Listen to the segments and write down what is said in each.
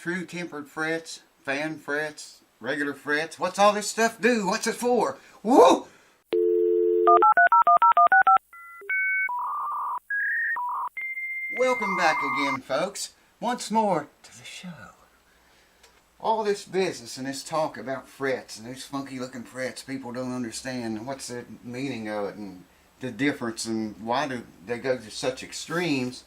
true tempered frets, fan frets, regular frets. What's all this stuff do? What's it for? Woo! Welcome back again, folks. Once more to the show. All this business and this talk about frets and these funky looking frets, people don't understand what's the meaning of it and the difference and why do they go to such extremes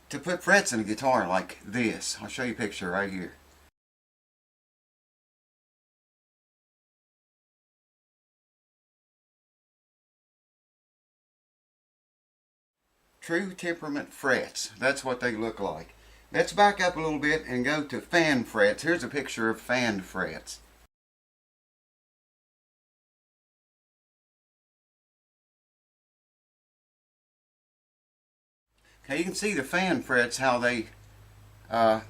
to put frets in a guitar like this. I'll show you a picture right here. True temperament frets, that's what they look like. Let's back up a little bit and go to fan frets. Here's a picture of fan frets. Okay, you can see the fan frets, how they, get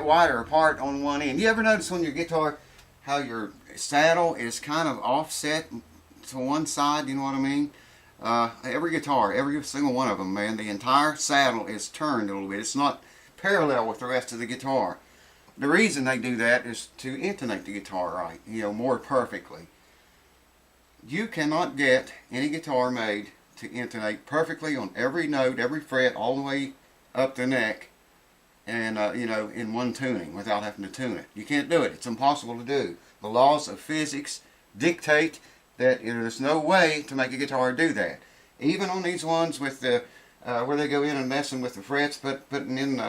wider apart on one end. You ever notice on your guitar how your saddle is kind of offset to one side, you know what I mean? Every guitar, every single one of them, man, the entire saddle is turned a little bit. It's not parallel with the rest of the guitar. The reason they do that is to intonate the guitar right, more perfectly. You cannot get any guitar made to intonate perfectly on every note, every fret, all the way up the neck, and, in one tuning without having to tune it. You can't do it. It's impossible to do. The laws of physics dictate that there's no way to make a guitar do that. Even on these ones with the where they go in and messing with the frets, putting in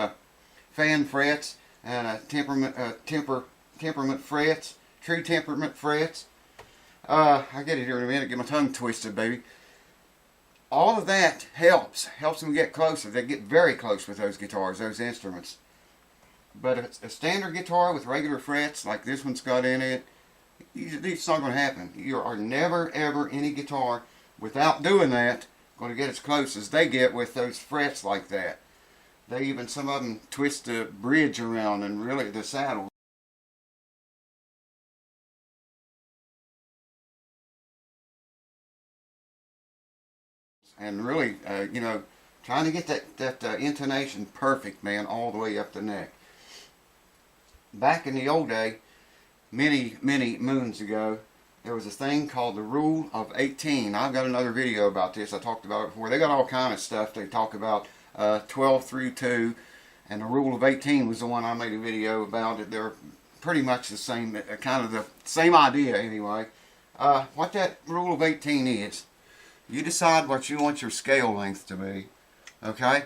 fan frets and temperament frets, true temperament frets. I'll get it here in a minute. Get my tongue twisted, baby. All of that helps them get closer. They get very close with those guitars, those instruments. But a standard guitar with regular frets like this one's got in it, it's not going to happen. You are never, ever, any guitar without doing that going to get as close as they get with those frets like that. Some of them twist the bridge around and really the saddle. And really, trying to get that intonation perfect, man, all the way up the neck. Back in the old day, many moons ago, there was a thing called the Rule of 18. I've got another video about this. I talked about it before. They got all kind of stuff. They talk about 12 through 2, and the Rule of 18 was the one I made a video about. They're pretty much the same, kind of the same idea anyway. What that Rule of 18 is, you decide what you want your scale length to be, okay?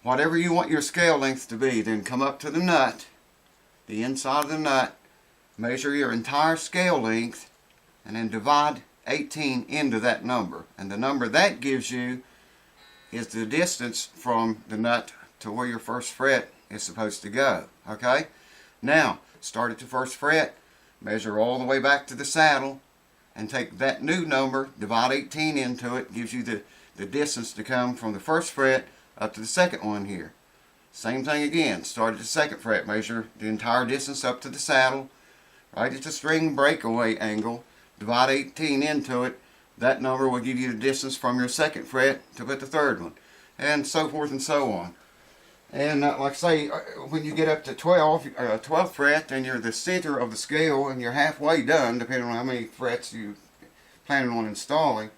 Whatever you want your scale length to be, then come up to the nut, the inside of the nut, measure your entire scale length, and then divide 18 into that number. And the number that gives you is the distance from the nut to where your first fret is supposed to go. Okay? Now, start at the first fret, measure all the way back to the saddle, and take that new number, divide 18 into it, gives you the distance to come from the first fret up to the second one here. Same thing again, start at the second fret, measure the entire distance up to the saddle, right at the string breakaway angle, divide 18 into it. That number will give you the distance from your second fret to put the third one, and so forth and so on. And like I say, when you get up to 12th fret, then you're the center of the scale and you're halfway done, depending on how many frets you planning on installing.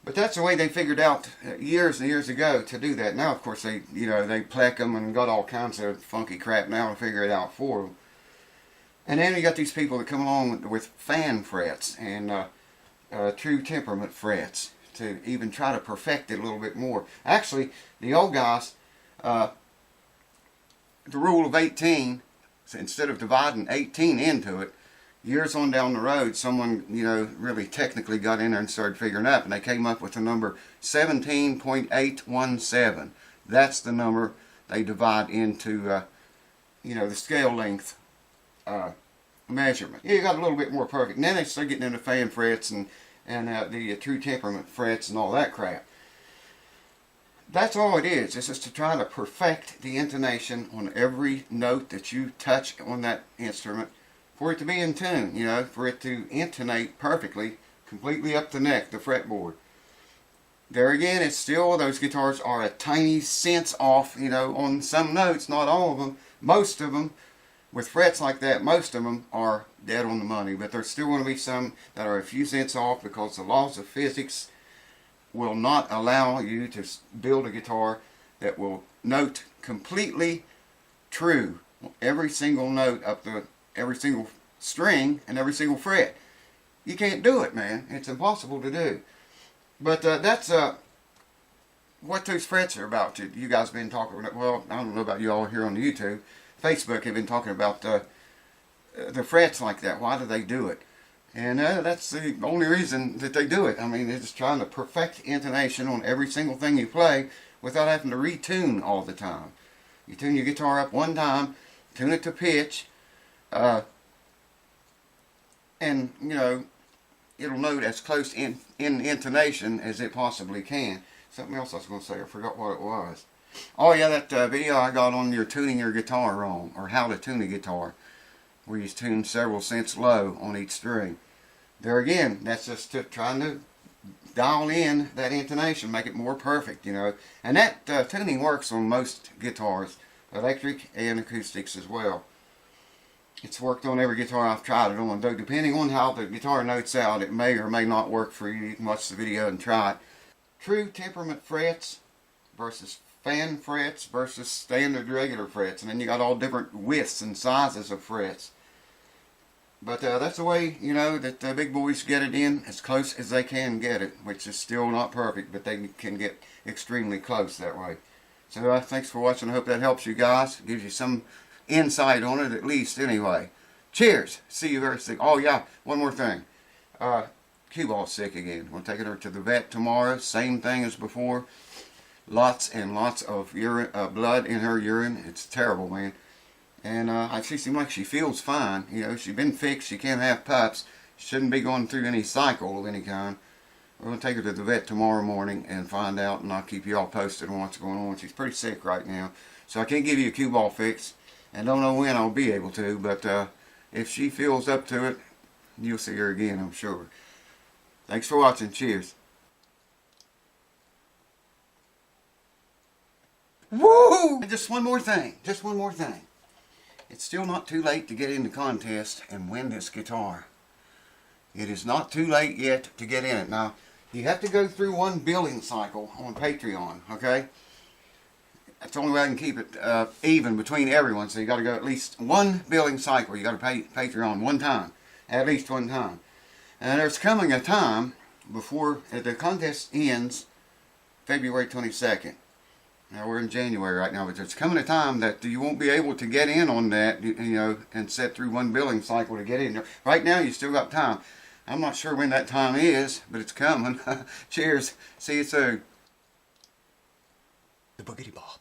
But that's the way they figured out years and years ago to do that. Now, of course, they pleck them and got all kinds of funky crap now to figure it out for them. And then you got these people that come along with fan frets and true temperament frets to even try to perfect it a little bit more. Actually, the old guys, the Rule of 18, so instead of dividing 18 into it, years on down the road, someone, really technically got in there and started figuring up, and they came up with the number 17.817. That's the number they divide into, the scale length measurement. You got a little bit more perfect. And then they start getting into fan frets and the true temperament frets and all that crap. That's all it is. It's just to try to perfect the intonation on every note that you touch on that instrument for it to be in tune, for it to intonate perfectly, completely up the neck, the fretboard. There again, it's still, those guitars are a tiny cents off, you know, on some notes, not all of them. Most of them, with frets like that, most of them are dead on the money. But there's still going to be some that are a few cents off because the laws of physics will not allow you to build a guitar that will note completely true. Every single note up the, every single string and every single fret. You can't do it, man. It's impossible to do. But that's what those frets are about. You guys have been talking about, well, I don't know about you all here on YouTube. Facebook have been talking about the frets like that. Why do they do it? And that's the only reason that they do it. I mean, they're just trying to perfect intonation on every single thing you play without having to retune all the time. You tune your guitar up one time, tune it to pitch, and, you know, it'll note as close in intonation as it possibly can. Something else I was going to say, I forgot what it was. Oh yeah, that video I got on your tuning your guitar wrong, or how to tune a guitar, where you tune several cents low on each string. There again, that's just trying to dial in that intonation, make it more perfect, you know. And that tuning works on most guitars, electric and acoustics as well. It's worked on every guitar I've tried it on, though depending on how the guitar notes out, it may or may not work for you. You can watch the video and try it. True temperament frets versus fan frets versus standard regular frets, and then you got all different widths and sizes of frets. But that's the way, you know, that the big boys get it in as close as they can get it, which is still not perfect, but they can get extremely close that way. So thanks for watching. I hope that helps you guys, gives you some insight on it at least anyway. Cheers. See you very soon. Oh yeah, one more thing. Cue ball's sick again. We'll take her to the vet tomorrow. Same thing as before. Lots and lots of urine, blood in her urine. It's terrible, man. And she seems like she feels fine. You know, she's been fixed. She can't have pups. She shouldn't be going through any cycle of any kind. We're going to take her to the vet tomorrow morning and find out, and I'll keep you all posted on what's going on. She's pretty sick right now. So I can't give you a cue ball fix, and don't know when I'll be able to, but if she feels up to it, you'll see her again, I'm sure. Thanks for watching. Cheers. Woo! Just one more thing. Just one more thing. It's still not too late to get in the contest and win this guitar. It is not too late yet to get in it. Now, you have to go through one billing cycle on Patreon, okay? That's the only way I can keep it even between everyone. So you got to go at least one billing cycle. You got to pay Patreon one time, at least one time. And there's coming a time before the contest ends February 22nd. Now we're in January right now, but there's coming a time that you won't be able to get in on that, you know, and set through one billing cycle to get in there. Right now you still got time. I'm not sure when that time is, but it's coming. Cheers. See you soon. The Boogity Bob.